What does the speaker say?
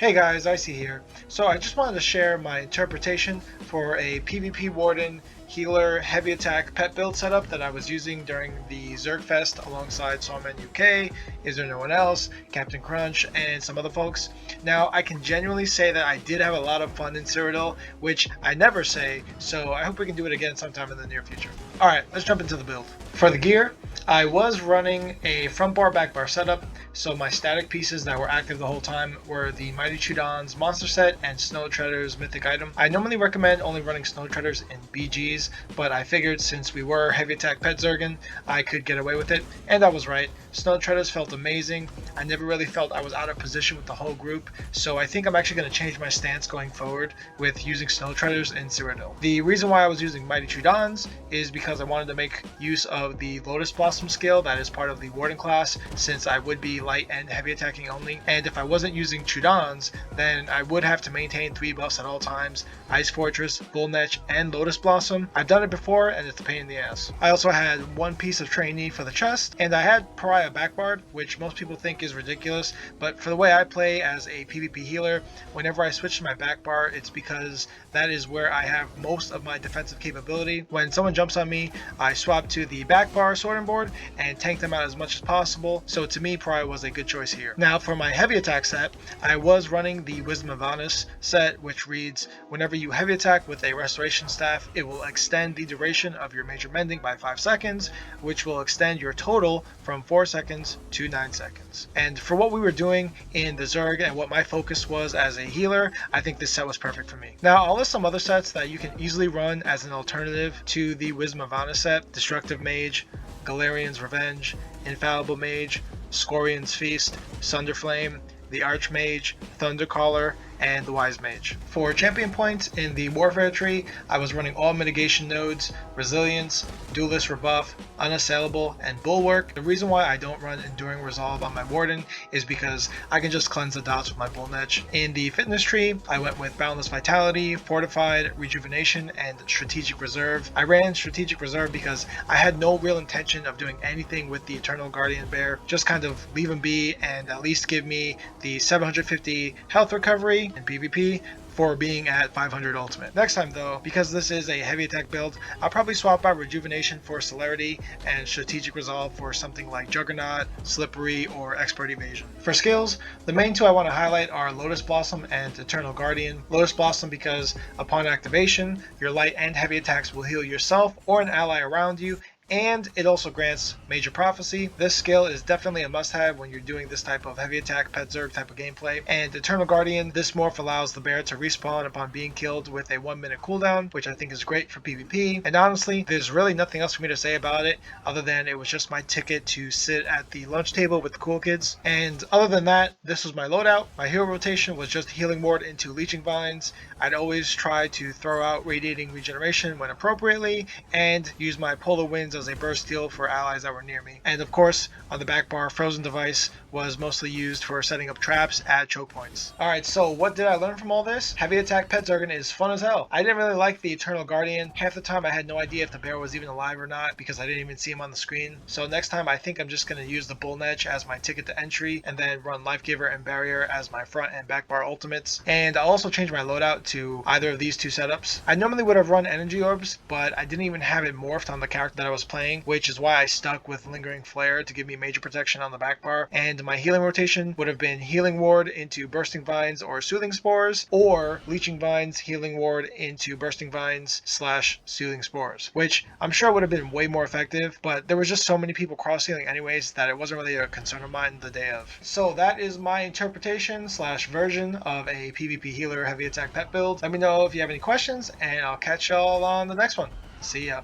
Hey guys, Icy here. So I just wanted to share my interpretation for a PvP Warden Healer Heavy Attack Pet build setup that I was using during the Zerg Fest alongside SawmanUK, Is There No One Else, Captain Crunch, and some other folks. Now I can genuinely say that I did have a lot of fun in Cyrodiil, which I never say, so I hope we can do it again sometime in the near future. Alright, let's jump into the build. For the gear, I was running a front bar back bar setup, so my static pieces that were active the whole time were the Mighty Chudon's monster set and Snow Treader's mythic item. I normally recommend only running Snow Treaders in BGs, but I figured since we were Heavy Attack Pet Zerg, I could get away with it, and I was right. Snow Treaders felt amazing. I never really felt I was out of position with the whole group, so I think I'm actually going to change my stance going forward with using Snow Treaders in Cyrodiil. The reason why I was using Mighty Chudon's is because I wanted to make use of the Lotus Blossom skill that is part of the Warden class, since I would be light and heavy attacking only, and if I wasn't using Chudon's, then I would have to maintain 3 buffs at all times: Ice Fortress, Bullnetch, and Lotus Blossom. I've done it before and it's a pain in the ass. I also had one piece of trainee for the chest, and I had Pariah backbarred, which most people think is ridiculous, but for the way I play as a PvP healer, whenever I switch to my backbar, it's because that is where I have most of my defensive capability. When someone jumps on me, I swap to the backbar sorting board and tank them out as much as possible, so to me Pariah was a good choice here. Now for my heavy attack set, I was running the Wisdom of Anus set, which reads, whenever you heavy attack with a restoration staff, it will extend the duration of your major mending by 5 seconds, which will extend your total from 4 seconds to 9 seconds. And for what we were doing in the Zerg and what my focus was as a healer, I think this set was perfect for me. Now I'll list some other sets that you can easily run as an alternative to the Wisdom of Anus set: Destructive Mage, Galarian's Revenge, Infallible Mage, Scorian's Feast, Sunderflame, the Archmage, Thundercaller, and the Wise Mage. For champion points in the Warfare tree, I was running all mitigation nodes: Resilience, Duelist Rebuff, Unassailable, and Bulwark. The reason why I don't run Enduring Resolve on my Warden is because I can just cleanse the dots with my Bullnetch. In the fitness tree, I went with Boundless Vitality, Fortified, Rejuvenation, and Strategic Reserve. I ran Strategic Reserve because I had no real intention of doing anything with the Eternal Guardian Bear, just kind of leave him be and at least give me the 750 health recovery in PvP for being at 500 ultimate. Next time though, because this is a heavy attack build, I'll probably swap out Rejuvenation for Celerity and Strategic Resolve for something like Juggernaut, Slippery, or Expert Evasion. For skills, the main two I want to highlight are Lotus Blossom and Eternal Guardian. Lotus Blossom because upon activation, your light and heavy attacks will heal yourself or an ally around you, and it also grants Major Prophecy. This skill is definitely a must-have when you're doing this type of heavy attack Pet Zerg type of gameplay. And Eternal Guardian, this morph allows the bear to respawn upon being killed with a 1-minute cooldown, which I think is great for PvP. And honestly, there's really nothing else for me to say about it other than it was just my ticket to sit at the lunch table with the cool kids. And other than that, this was my loadout. My hero rotation was just Healing Ward into Leeching Vines. I'd always try to throw out Radiating Regeneration when appropriately, and use my Polar Winds as a burst heal for allies that were near me. And of course, on the back bar, Frozen Device was mostly used for setting up traps at choke points. Alright, so what did I learn from all this? Heavy Attack Pet Zerg is fun as hell. I didn't really like the Eternal Guardian. Half the time I had no idea if the bear was even alive or not because I didn't even see him on the screen. So next time I think I'm just going to use the Bullnetch as my ticket to entry and then run Life Giver and Barrier as my front and back bar ultimates. And I'll also change my loadout to either of these two setups. I normally would have run Energy Orbs, but I didn't even have it morphed on the character that I was playing, which is why I stuck with Lingering Flare to give me major protection on the back bar. And my healing rotation would have been Healing Ward into Bursting Vines or Soothing Spores, or Leeching Vines, Healing Ward into Bursting Vines / Soothing Spores, which I'm sure would have been way more effective, but there was just so many people cross healing anyways that it wasn't really a concern of mine the day of. So that is my interpretation / version of a PvP healer heavy attack pet build. Let me know if you have any questions, and I'll catch y'all on the next one. See ya.